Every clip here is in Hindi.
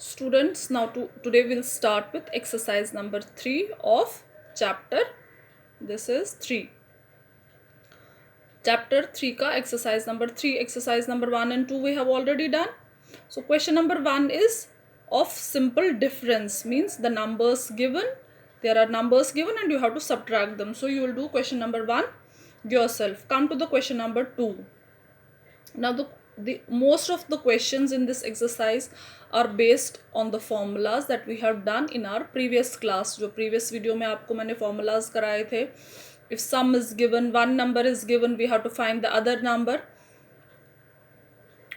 Students, today we'll start with exercise number 3 of chapter. This is 3. Chapter 3 ka exercise number 3. Exercise number 1 and 2 we have already done. So question number 1 is of simple difference, means the numbers given. There are numbers given and you have to subtract them. So you will do question number 1 yourself. Come to the question number 2. Now the most of the questions in this exercise are based on the formulas that we have done in our previous class. जो previous video में आपको मैंने formulas कराए थे. If sum is given, one number is given, we have to find the other number.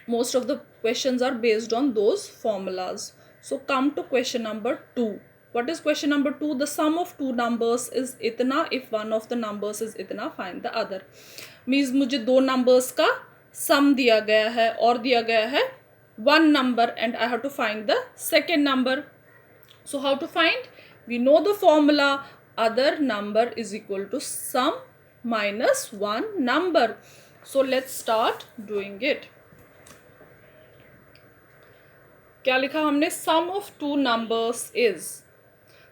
Most of the questions are based on those formulas. So come to question number 2. What is question number 2? The sum of two numbers is itna. If one of the numbers is itna, find the other. Means मुझे दो numbers का sum दिया गया है और दिया गया है one number and I have to find the second number. So how to find? We know the formula. Other number is equal to sum minus one number. So let's start doing it. क्या लिखा हमने? Sum of two numbers is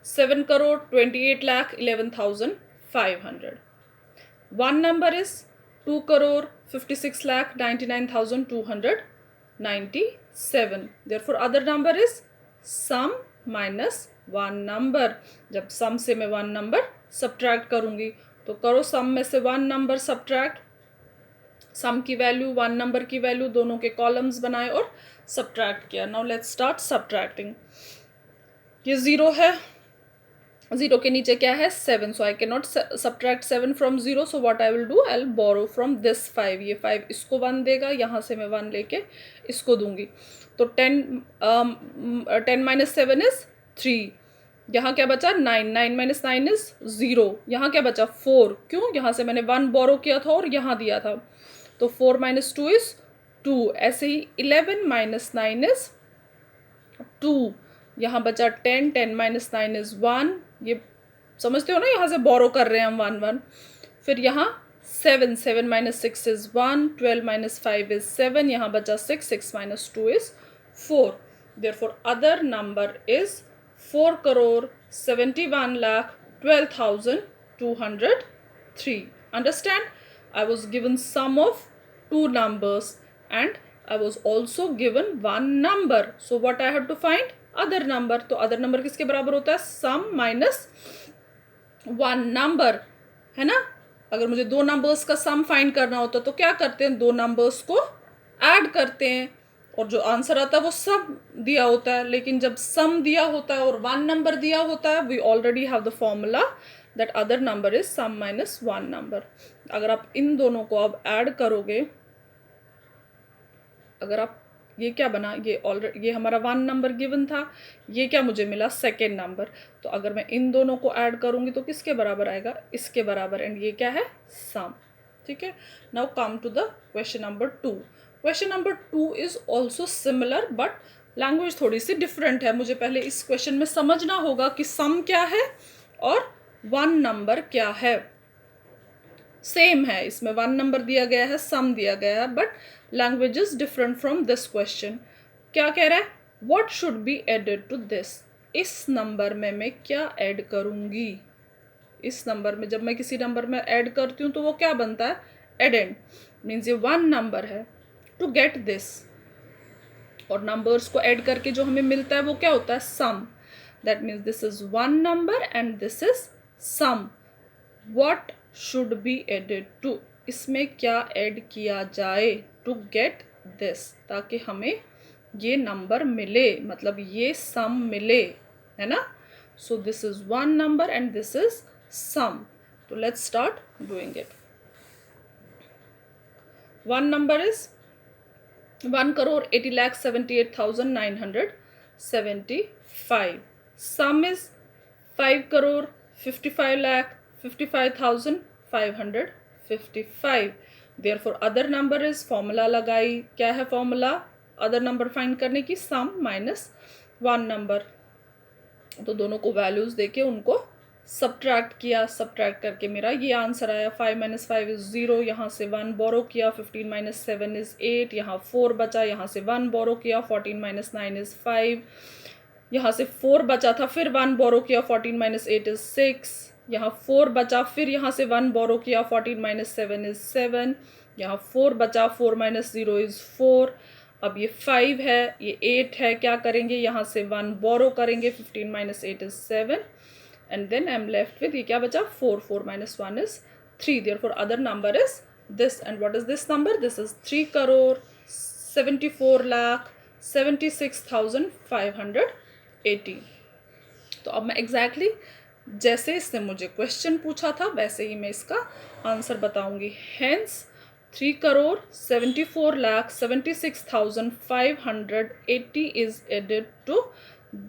7,28,11,500. One number is 2,56,99,297. Therefore other number is sum minus one number. जब sum से मैं one number subtract करूँगी तो करो sum में से one number subtract. सम की वैल्यू वन नंबर की वैल्यू दोनों के कॉलम्स बनाए और सब्ट्रैक्ट किया. Now let's start subtracting. ये 0 है, 0 के नीचे क्या है? 7. सो आई कैन नॉट सब्ट्रैक्ट 7 from 0. So what I will do, I will borrow from this 5. ये 5 इसको 1 देगा, यहाँ से मैं 1 लेके इसको दूंगी. तो 10 माइनस 7 इज 3. यहाँ क्या बचा? 9. 9 माइनस 9 इज 0. यहाँ क्या बचा? 4. क्यों? यहाँ से मैंने 1 बोरो किया था और यहाँ दिया था. तो 4 माइनस 2 इज 2. ऐसे ही 11 माइनस 9 इज 2. यहाँ बचा 10. 10 माइनस 9 इज 1. ये समझते हो ना, यहाँ से बोरो कर रहे हैं हम 1 1. फिर यहाँ 7. 7 माइनस 6 इज 1. 12 minus 5 is 7. यहाँ बचा 6. 6 minus 2 is 4. Therefore other number is 4,71,12,203. Understand? I was given sum of two numbers and I was also given one number. So what I have to find? Other number. तो other number किसके बराबर होता है? Sum minus one number, है ना? अगर मुझे दो numbers का sum find करना होता तो क्या करते हैं? दो numbers को add करते हैं और जो आंसर आता है वो सब दिया होता है. लेकिन जब sum दिया होता है और one number दिया होता है, we already have the formula that other number is sum minus one number. अगर आप इन दोनों को अब ऐड करोगे, अगर आप ये क्या बना, ये हमारा वन नंबर गिवन था, ये क्या मुझे मिला? Second number. तो अगर मैं इन दोनों को ऐड करूंगी तो किसके बराबर आएगा? इसके बराबर. एंड ये क्या है? सम. ठीक है. Now come to the question number 2. Question number 2 is also similar but language थोड़ी सी डिफरेंट है. मुझे पहले इस क्वेश्चन में समझना होगा कि सम क्या है और वन नंबर क्या है. सेम है, इसमें वन नंबर दिया गया है, सम दिया गया है, but language is different from this question. क्या कह रहा है? What should be added to this. इस नंबर में मैं क्या ऐड करूंगी? इस नंबर में जब मैं किसी नंबर में ऐड करती हूँ तो वो क्या बनता है? एडेंड. मीन्स ये वन नंबर है. टू गेट दिस, और नंबर्स को ऐड करके जो हमें मिलता है वो क्या होता है? Sum. That means this is one number and this is sum. What should be added to. इसमें क्या ऐड किया जाए टू गेट दिस, ताकि हमें ये नंबर मिले, मतलब ये सम मिले, है ना. So this is one number and this is sum. तो let's start doing it. One number is 1,80,78,975. Sum is 5,55,55,555. Therefore other number is, formula लगाई. क्या है फॉर्मूला अदर नंबर फाइंड करने की? Sum minus one number. तो दोनों को वैल्यूज देके उनको सब्ट्रैक्ट किया, सब्ट्रैक्ट करके मेरा ये आंसर आया 5 - 5 इज़ 0, यहाँ से 1 बोरो किया, 15 - 7 इज़ 8, यहाँ 4 बचा, यहाँ से 1 बोरो किया, 14 - 9 इज़ 5, यहाँ से 4 बचा था, फिर 1 बोरो किया, 14 - 8 इज़ 6, यहाँ 4 बचा, फिर यहाँ से 1 बोरो किया, 14 - 7 इज़ 7, यहाँ 4 बचा, 4 - 0 इज़ 4, अब ये 5 है, ये 8 है, क्या करेंगे, यहाँ से 1 बोरो करेंगे, 15 - 8 is 7, and then I'm left with ये क्या बचा, 4, 4 - 1 is 3, therefore other number is this, and what is this number, this is 3,74,76,580। तो अब मैं एग्जैक्टली जैसे इसने मुझे क्वेश्चन पूछा था वैसे ही मैं इसका आंसर बताऊंगी। Hence 3,74,76,580 is added to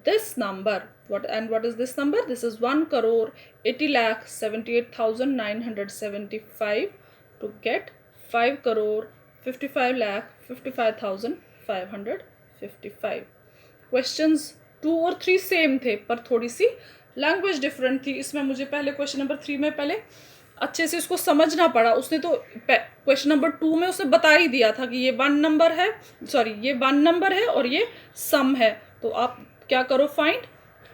this number. What is this number? This is 1,80,78,975 to get 5,55,55,555। Questions 2 और 3 सेम थे पर थोड़ी सी लैंग्वेज डिफरेंट थी। इसमें मुझे पहले क्वेश्चन नंबर 3 में पहले अच्छे से इसको समझना पड़ा। उसने तो क्वेश्चन नंबर 2 में उसने बता ही दिया था कि ये 1 नंबर है, सॉरी ये 1 नंबर है और ये सम है, तो आप क्या करो, फाइंड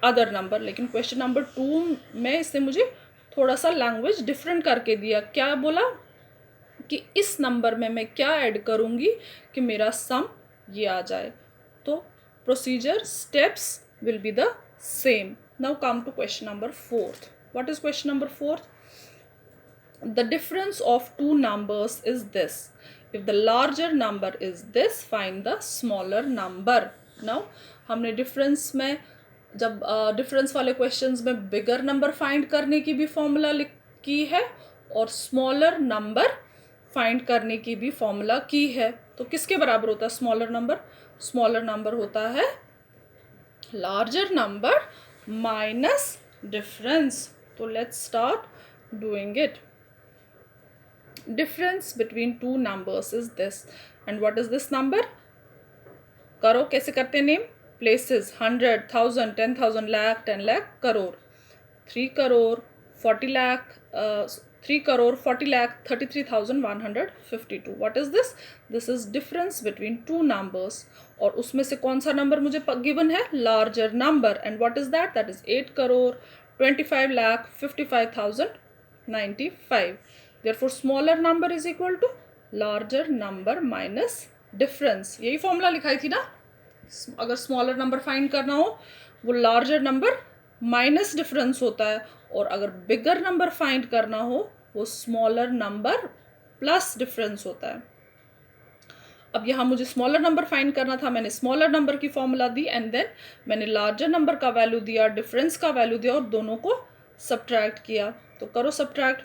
अदर नंबर। लेकिन क्वेश्चन नंबर 2 में इसने मुझे थोड़ा सा लैंग्वेज डिफरेंट करके दिया। क्या बोला कि इस नंबर में मैं क्या ऐड करूँगी कि मेरा सम ये आ जाए। तो procedure steps will be the same. Now come to question number 4th। What is question number 4th? The difference of two numbers is this. If the larger number is this, find the smaller number. Now हमने डिफरेंस में जब डिफरेंस वाले क्वेश्चंस में बिगर नंबर फाइंड करने की भी फॉर्मूला की है और स्मॉलर नंबर फाइंड करने की भी फॉर्मूला की है। तो किसके बराबर होता है स्मॉलर नंबर? स्मॉलर नंबर होता है लार्जर नंबर माइनस डिफरेंस। तो let's start doing it. Difference between two numbers is this, and what is this number? करो, कैसे करते हैं name? Places 100, 1000, 10,000, lakh, 10 lakh, crore, 3 crore 40 lakh, 3 crore 40 lakh 33,152। What is this? This is difference between two numbers, और उसमें से कौन सा नंबर मुझे गिवन है? Larger number, and what is that? That is 8 crore 25 lakh 55,095। Therefore smaller number is equal to larger number minus difference। यही फॉर्मूला लिखाई थी ना, अगर स्मॉलर नंबर फाइंड करना हो वो लार्जर नंबर माइनस डिफरेंस होता है, और अगर बिगर नंबर फाइंड करना हो वो स्मॉलर नंबर प्लस डिफरेंस होता है। अब यहाँ मुझे स्मॉलर नंबर फाइंड करना था, मैंने स्मॉलर नंबर की फॉर्मूला दी एंड देन मैंने लार्जर नंबर का वैल्यू दिया, डिफरेंस का वैल्यू दिया और दोनों को सब्ट्रैक्ट किया। तो करो subtract.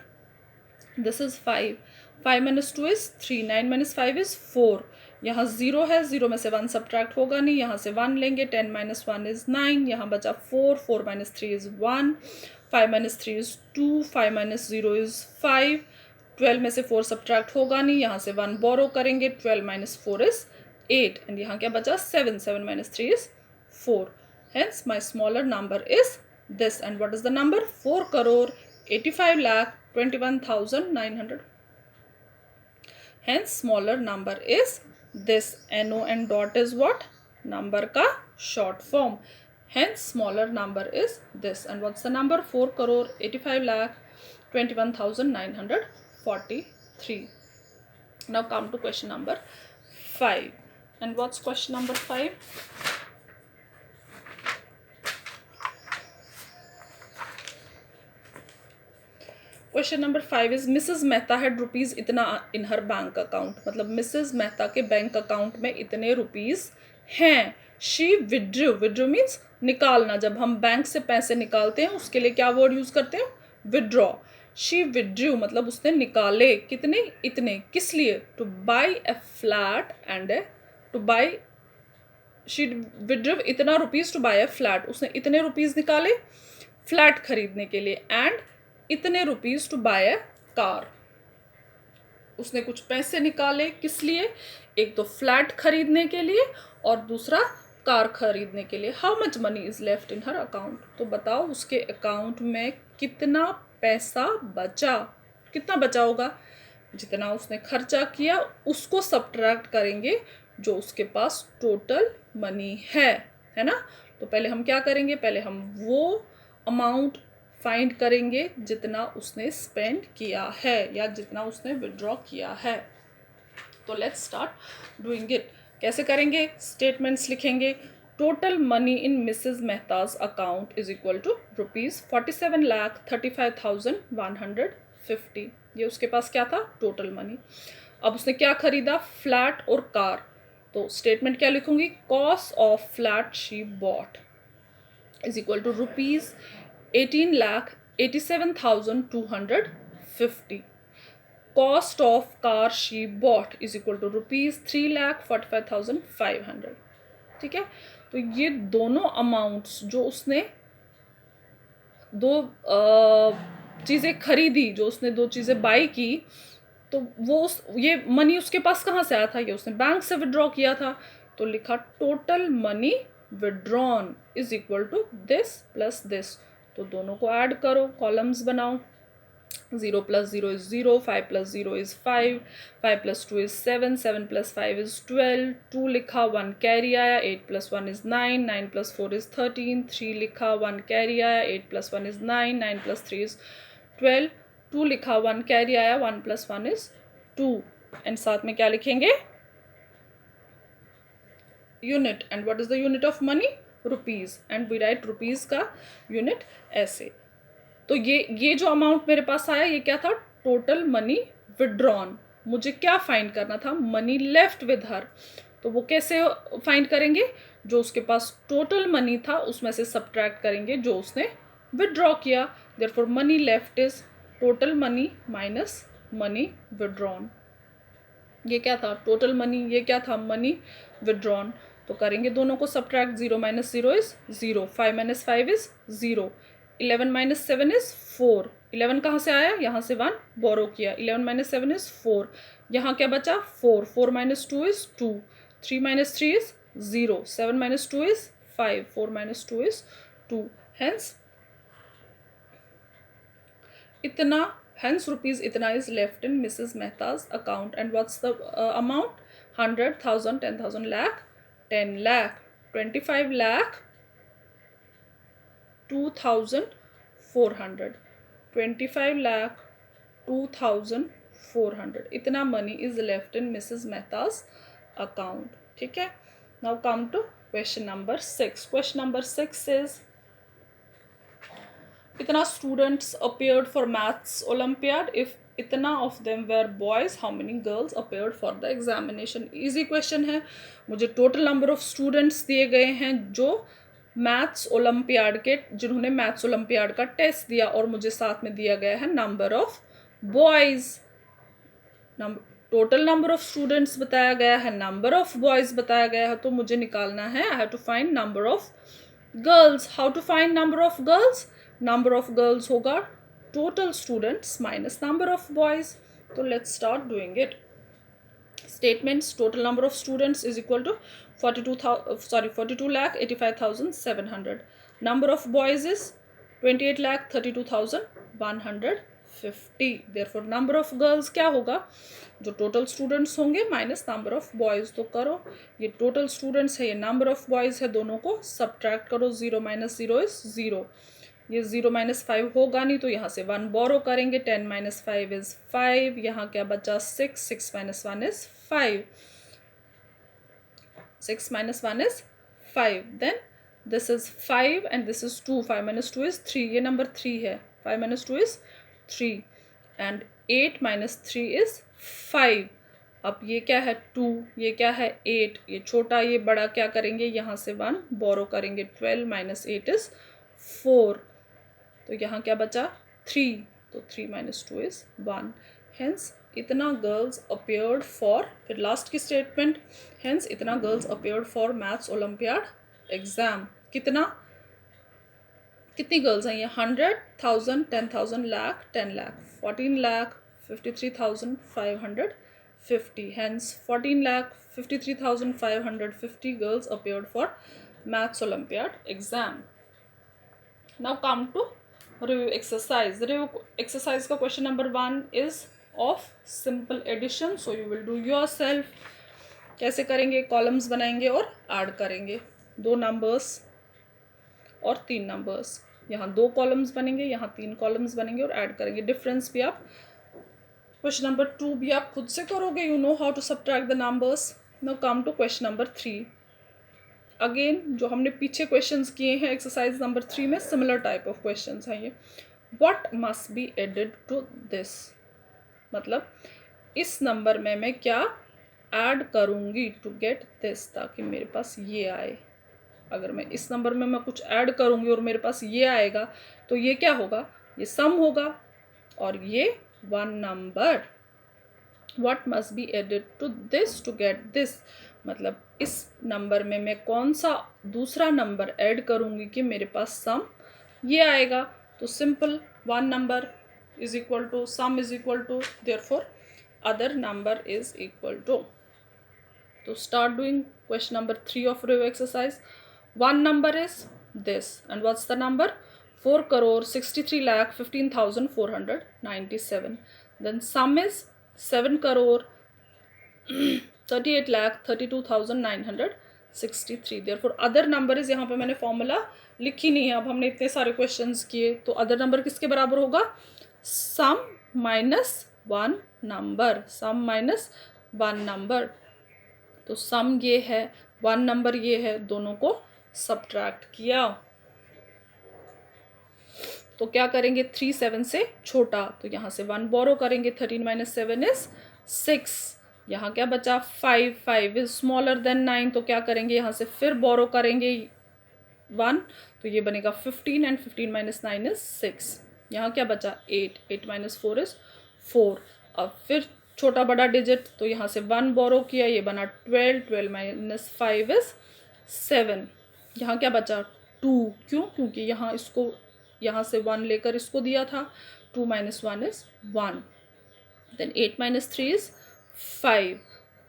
This is 5, 5 - 2 is 3, 9 - 5 is 4। यहाँ 0 है, 0 में से 1 सब्ट्रैक्ट होगा नहीं, यहाँ से 1 लेंगे, 10 - 1 is 9, यहाँ बचा 4, 4 - 3 is 1, 5 - 3 is 2, 5 - 0 is 5, 12 में से 4 सब्ट्रैक्ट होगा नहीं, यहाँ से 1 बोरो करेंगे, 12 - 4 is 8, एंड यहाँ क्या बचा 7, 7 - 3 is 4। Hence my smaller number is this, and what is the number? 4 crore 85 lakh 21,900। Hence smaller number is this। NO and dot is what? Number का short form। Hence smaller number is this, and what's the number? 4 crore 85 lakh 21,943। Now come to question number 5, and what's question number 5? Question number 5 is Mrs Mehta had rupees इतना इन हर बैंक अकाउंट। मतलब मिसेस मेहता के बैंक अकाउंट में इतने रुपीज़ हैं। शी विड्रू, विड्रू मीन्स निकालना। जब हम बैंक से पैसे निकालते हैं उसके लिए क्या वर्ड यूज़ करते हैं? विड्रॉ। शी विड्रू मतलब उसने निकाले कितने? इतने। किस लिए? To buy a flat and to buy, she withdrew इतना rupees to buy a flat. उसने इतने रुपीज़ निकाले फ्लैट खरीदने के लिए, एंड इतने rupees to buy a car. उसने कुछ पैसे निकाले किस लिए? एक तो फ्लैट खरीदने के लिए और दूसरा कार खरीदने के लिए। How much money is left in her account, तो बताओ उसके अकाउंट में कितना पैसा बचा। कितना बचा होगा, जितना उसने खर्चा किया उसको सब्ट्रैक्ट करेंगे जो उसके पास टोटल मनी है ना। तो पहले हम क्या करेंगे, पहले हम वो अमाउंट फाइंड करेंगे जितना उसने स्पेंड किया है या जितना उसने विड्रॉ किया है। तो लेट्स स्टार्ट डूइंग इट। कैसे करेंगे, स्टेटमेंट्स लिखेंगे। Total money in Mrs Mehta's account is equal to ₹47,35,150। ये उसके पास क्या था, टोटल मनी। अब उसने क्या खरीदा, फ्लैट और कार। तो स्टेटमेंट क्या लिखूंगी, cost of flat she bought is equal to ₹18,87,250। Cost of car she bought is equal to ₹3,45,500। ठीक है, तो ये दोनों अमाउंट्स जो उसने दो चीज़ें खरीदी, जो उसने दो चीज़ें बाई की, तो ये मनी उसके पास कहाँ से आया था, ये उसने बैंक से विड्रॉ किया था। तो लिखा total money withdrawn is equal to this plus this. तो दोनों को ऐड करो, कॉलम्स बनाओ। 0 plus 0 is 0, 5 plus 0 is 5, 5 plus 2 is 7, 7 plus 5 is 12, 2 लिखा 1 कैरी आया, 8 plus 1 is 9, 9 plus 4 is 13, 3 लिखा 1 कैरी आया, 8 plus 1 is 9, 9 plus 3 is 12, 2 लिखा 1 कैरी आया, 1 plus 1 is 2, एंड साथ में क्या लिखेंगे, unit. And what is the unit of money, rupees, and we write rupees का यूनिट ऐसे। तो ये जो अमाउंट मेरे पास आया, ये क्या था, टोटल मनी विड्रॉन। मुझे क्या फाइंड करना था, मनी लेफ्ट विद हर। तो वो कैसे फाइंड करेंगे, जो उसके पास टोटल मनी था उसमें से सब्ट्रैक्ट करेंगे जो उसने विड्रॉ किया। Therefore money left is total money minus money withdrawn. ये क्या था, टोटल मनी, ये क्या था, मनी विड्रॉन। तो करेंगे दोनों को subtract, 0 minus 0 is 0, 5 minus 5 is 0, 11 minus 7 is 4, 11 कहाँ से आया, यहाँ से 1 बोरो किया, 11 minus 7 is 4, यहाँ क्या बचा 4, 4 minus 2 is 2, 3 minus 3 is 0, 7 minus 2 is 5, 4 minus 2 is 2, hence इतना, hence rupees इतना is left in Mrs. Mehta's account, and what's the amount, 100,000, 10,000, lakh, 10 lakh, 25 lakh, 2,400, 25 lakh, 2,400, इतना money is left in Mrs. Mehta's account। ठीक है, now come to question number 6। question number 6 is, इतना students appeared for maths Olympiad, if इतना of them were boys, how many girls appeared for the examination। easy question है, मुझे total number of students दिए गए हैं जो मैथ्स ओलंपियाड के, जिन्होंने मैथ्स ओलंपियाड का टेस्ट दिया, और मुझे साथ में दिया गया है number of boys. Total number of students बताया गया है, नंबर ऑफ बॉयज बताया गया है, तो मुझे निकालना है, I have to find number of girls. How to find number of girls, number of girls होगा total students minus number of boys. तो let's start doing it. Statements, total number of students is equal to 42,85,700, number of boys is 28,32,150, therefore number of girls क्या होगा, जो टोटल स्टूडेंट्स होंगे माइनस नंबर ऑफ बॉयज। तो करो, ये टोटल स्टूडेंट्स है, ये नंबर ऑफ बॉयज है, दोनों को सब्ट्रैक्ट करो, 0 minus 0 is 0, ये 0 minus 5 होगा नहीं, तो यहाँ से 1 बोरो करेंगे, 10 minus 5 is 5, यहाँ क्या बचा 6, 6 minus 1 is 5, 6 minus 1 is 5, then this is 5 and this is 2, 5 minus 2 is 3, ये नंबर 3 है, 5 minus 2 is 3, and 8 minus 3 is 5। अब ये क्या है 2, ये क्या है 8, ये छोटा ये बड़ा क्या करेंगे, यहाँ से 1 बोरो करेंगे, 12 minus 8 is 4, तो यहाँ क्या बचा 3, तो 3 minus 2 is 1, hence इतना गर्ल्स अपियर्ड फॉर, फिर लास्ट की स्टेटमेंट, हेंस इतना girls appeared for maths olympiad exam. कितना, कितनी गर्ल्स हैं ये, 100,000, 10,000, lakh, 10 lakh, 14 lakh, 53,500, 50. Hence 14,53,550 girls appeared for Maths Olympiad exam. Now come to review exercise. The review exercise का question number 1 is of simple addition. So you will do yourself. कैसे करेंगे? कॉलम्स बनाएंगे और ऐड करेंगे. 2 नंबर्स और 3 नंबर्स. यहाँ 2 कॉलम्स बनेंगे, यहाँ 3 कॉलम्स बनेंगे और ऐड करेंगे. डिफरेंस भी आप क्वेश्चन नंबर 2 भी आप खुद से करोगे. You know how to subtract the numbers. Now come to question number 3. Again जो हमने पीछे क्वेश्चंस किए हैं एक्सरसाइज नंबर 3 में सिमिलर टाइप ऑफ क्वेश्चंस हैं ये. What must be added to this, मतलब इस नंबर में मैं क्या ऐड करूँगी टू गेट दिस, ताकि मेरे पास ये आए. अगर मैं इस नंबर में मैं कुछ ऐड करूँगी और मेरे पास ये आएगा तो ये क्या होगा? ये सम होगा और ये one number. What must be added to this to get this, मतलब इस नंबर में मैं कौन सा दूसरा नंबर ऐड करूँगी कि मेरे पास सम ये आएगा. तो simple, one number is equal to sum is equal to therefore other number is equal to. तो start doing question number 3 of review exercise. One number is this, and what's the number? 4,63,15,497. Then sum is 7,38,32,963. Therefore other number is, यहाँ पे मैंने फॉर्मूला लिखी नहीं है. अब हमने इतने सारे क्वेश्चंस किए तो अदर नंबर किसके बराबर होगा? सम माइनस वन नंबर. सम माइनस वन नंबर. तो सम ये है, वन नंबर ये है, दोनों को सब्ट्रैक्ट किया तो क्या करेंगे? 3 7 से छोटा, तो यहाँ से 1 बोरो करेंगे. 13 माइनस 7 इज 6. यहाँ क्या बचा? 5. 5 इज स्मॉलर देन 9, तो क्या करेंगे? यहाँ से फिर बोरो करेंगे 1, तो ये बनेगा 15 एंड 15 माइनस 9 इज 6. यहाँ क्या बचा? 8. 8 माइनस 4 इज 4. अब फिर छोटा बड़ा डिजिट, तो यहाँ से 1 बोरो किया, ये बना 12. 12 माइनस 5 इज 7. यहाँ क्या बचा? 2. क्यों? क्योंकि यहाँ इसको, यहाँ से 1 लेकर इसको दिया था. 2 minus 1 is 1. Then 8 minus 3 is 5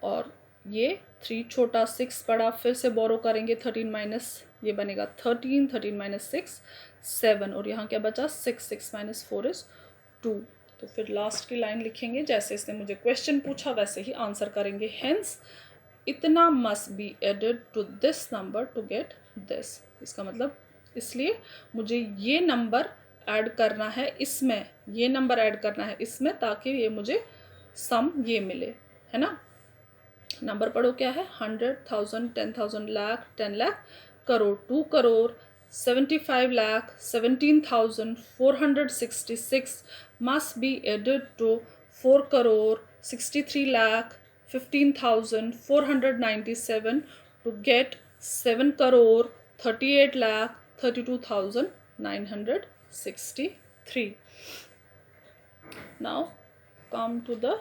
और ये 3 छोटा 6 बड़ा, फिर से बोरो करेंगे. 13 माइनस, ये बनेगा 13. 13 माइनस 6 7 और यहाँ क्या बचा? 6. 6 माइनस 4 इज 2. तो फिर लास्ट की लाइन लिखेंगे. जैसे इसने मुझे क्वेश्चन पूछा वैसे ही आंसर करेंगे. हेंस इतना must be added to this number to get this. इसका मतलब इसलिए मुझे ये नंबर ऐड करना है इसमें, ये नंबर ऐड करना है इसमें, ताकि ये मुझे सम ये मिले, है ना. नंबर पढ़ो क्या है? 100,000, 10,000, lakh, 10 lakh, crore, 2 crore, 75 lakh 17,466 must be added to 4 crore 63 lakh 15,497 to get 7 crore 38 lakh 32,963. Now come to the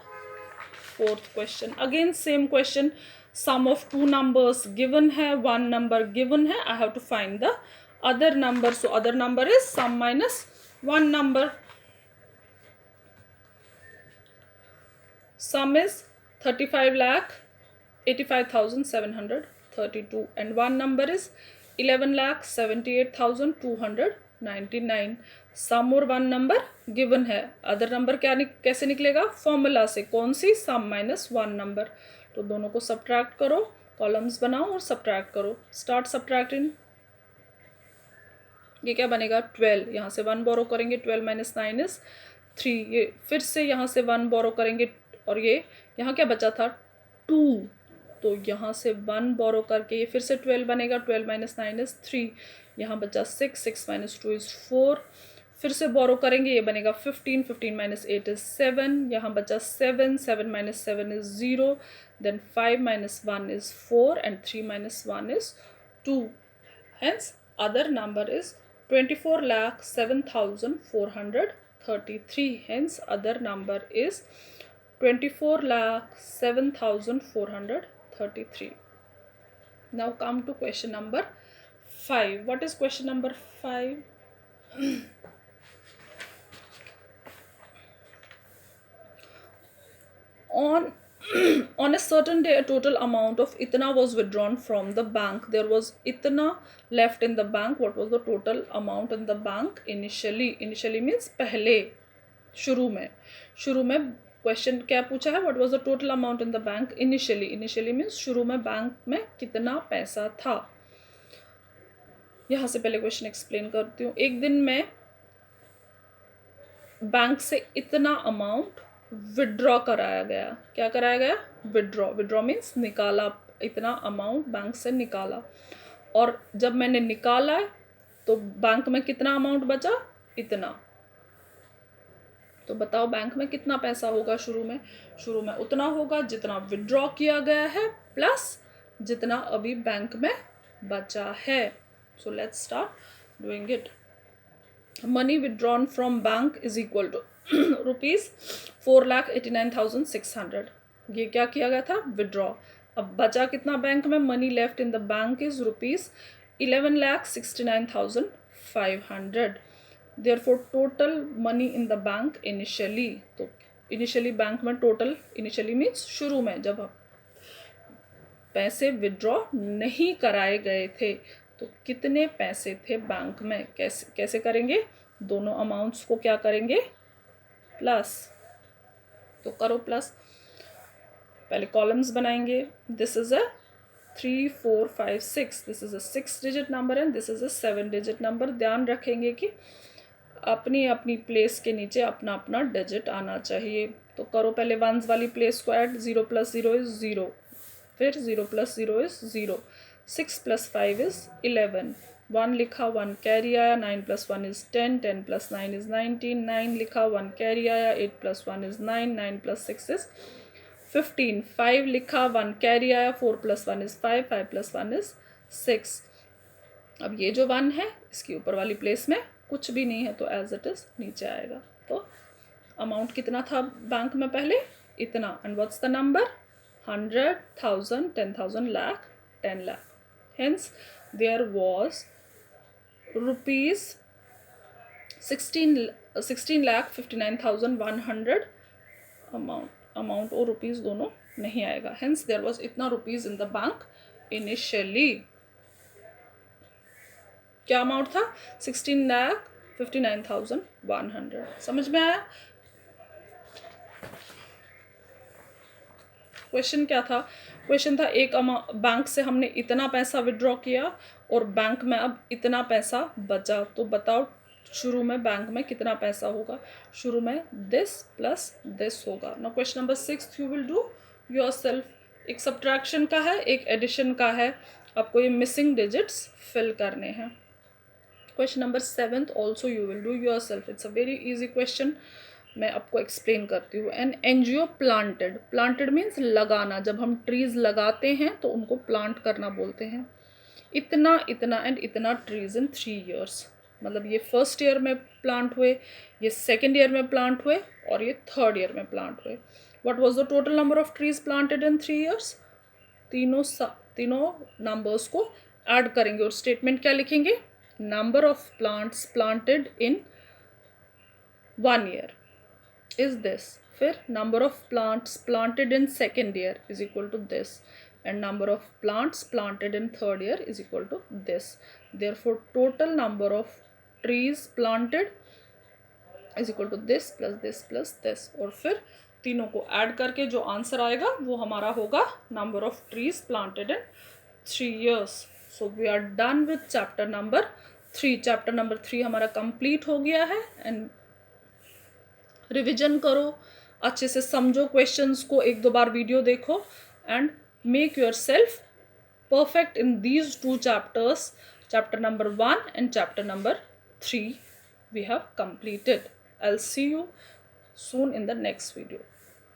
fourth question. Again same question. Sum of two numbers given है, one number given है. I have to find the other number. So other number is sum minus one number. Sum is 35 lakh 85,732 and one number is 11 lakh 78,299. सम और वन नंबर गिवन है. अदर नंबर क्या कैसे निकलेगा? फॉर्मूला से. कौन सी? सम माइनस वन नंबर. तो दोनों को सब्ट्रैक्ट करो, कॉलम्स बनाओ और सब्ट्रैक्ट करो. Start subtracting. ये क्या बनेगा? 12. यहाँ से 1 बोरो करेंगे. 12 माइनस 9 इज 3. ये फिर से यहाँ से 1 बोरो करेंगे और ये यहाँ क्या बचा था? 2. तो यहाँ से 1 बोरो करके ये फिर से 12 बनेगा. 12 माइनस 9 इज 3. यहाँ बचा 6. 6 माइनस 2 इज 4. फिर से बोरो करेंगे, ये बनेगा 15. 15 माइनस 8 इज 7. यहाँ बचा 7. 7 minus 7 is 0. Then 5 minus 1 is 4 and 3 minus 1 is 2. Hence other number is 24,07,433. Hence other number is 24,07,433. Now come to question number 5. What is question number 5? On On a certain day, a total amount of itna was withdrawn from the bank. There was itna left in the bank. What was the total amount in the bank initially? Initially means पहले, शुरू में क्वेश्चन क्या पूछा है? What was the total amount in the bank initially? Initially means शुरू में बैंक में कितना पैसा था. यहाँ से पहले क्वेश्चन एक्सप्लेन करती हूँ. एक दिन में बैंक से इतना अमाउंट विड्रॉ कराया गया. क्या कराया गया? विड्रॉ मीन्स निकाला. इतना अमाउंट बैंक से निकाला. और जब मैंने निकाला तो बैंक में कितना अमाउंट बचा? इतना. तो बताओ बैंक में कितना पैसा होगा शुरू में उतना होगा जितना विड्रॉ किया गया है प्लस जितना अभी बैंक में बचा है. So let's start doing it. Money withdrawn from bank is equal to rupees 4,89,600. ये क्या किया गया था? विड्रॉ. अब बचा कितना बैंक में? Money left in the bank is rupees 11,69,500. Therefore total money in the bank initially. तो इनिशियली बैंक में टोटल, इनिशियली मीन्स शुरू में जब पैसे विड्रॉ नहीं कराए गए थे तो कितने पैसे थे बैंक में. कैसे करेंगे? दोनों अमाउंट्स को क्या करेंगे? प्लस. तो करो प्लस. पहले कॉलम्स बनाएंगे. This is a 3 4 5 6. This is a 6 digit number and this is a 7 digit number. ध्यान रखेंगे कि अपनी अपनी प्लेस के नीचे अपना अपना डिजिट आना चाहिए. तो करो पहले वंस वाली प्लेस को ऐड. 0 + 0 इज 0. फिर 0 + 0 इज 0. 6 + 5 इज 11. 1 लिखा, 1 कैरी आया. 9 + 1 इज 10. 10 + 9 इज 19. 9 लिखा, 1 कैरी आया. 8 + 1 इज 9. 9 + 6 इज 15. 5 लिखा, 1 कैरी आया. 4 + 1 इज 5. 5 + 1 इज 6. अब ये जो 1 है इसकी ऊपर वाली प्लेस में कुछ भी नहीं है तो एज इट इज नीचे आएगा. तो अमाउंट कितना था बैंक में पहले? इतना. And what's the number? 100,000, 10,000, lakh, 10 lakh. Hence, there was rupees 16,59,100 amount और rupees दोनों नहीं आएगा. Hence, there was इतना rupees in the bank initially. क्या अमाउंट था? 16,59,100. समझ में आया? क्वेश्चन क्या था? क्वेश्चन था एक बैंक से हमने इतना पैसा विड्रॉ किया और बैंक में अब इतना पैसा बचा. तो बताओ शुरू में बैंक में कितना पैसा होगा? शुरू में दिस प्लस दिस होगा. Now question number 6 you will do yourself. एक सब्ट्रैक्शन का है, एक एडिशन का है. आपको ये मिसिंग डिजिट्स फिल करने हैं. Question number 7 also you will do yourself. It's a very easy question. मैं आपको एक्सप्लेन करती हूँ. An NGO planted. Planted means लगाना. जब हम ट्रीज लगाते हैं तो उनको प्लांट करना बोलते हैं. इतना इतना एंड इतना ट्रीज इन 3 years. मतलब ये फर्स्ट ईयर में प्लांट हुए, ये सेकेंड ईयर में प्लांट हुए और ये थर्ड ईयर में प्लांट हुए. What was the total number of trees planted in 3 years? तीनों नंबर्स को ऐड करेंगे और स्टेटमेंट क्या लिखेंगे? Number of plants planted in 1 year is this. फिर number of plants planted in second year is equal to this and number of plants planted in third year is equal to this. Therefore total number of trees planted is equal to this plus this plus this. और फिर तीनों को ऐड करके जो आंसर आएगा वो हमारा होगा number of trees planted in 3 years. So we are done with chapter number 3. chapter number 3 हमारा complete हो गया है. एंड रिविजन करो, अच्छे से समझो क्वेश्चंस को, 1-2 बार वीडियो देखो and make your self perfect in these 2 chapters. chapter number 1 and chapter number 3 we have completed. I'll see you soon in the next video.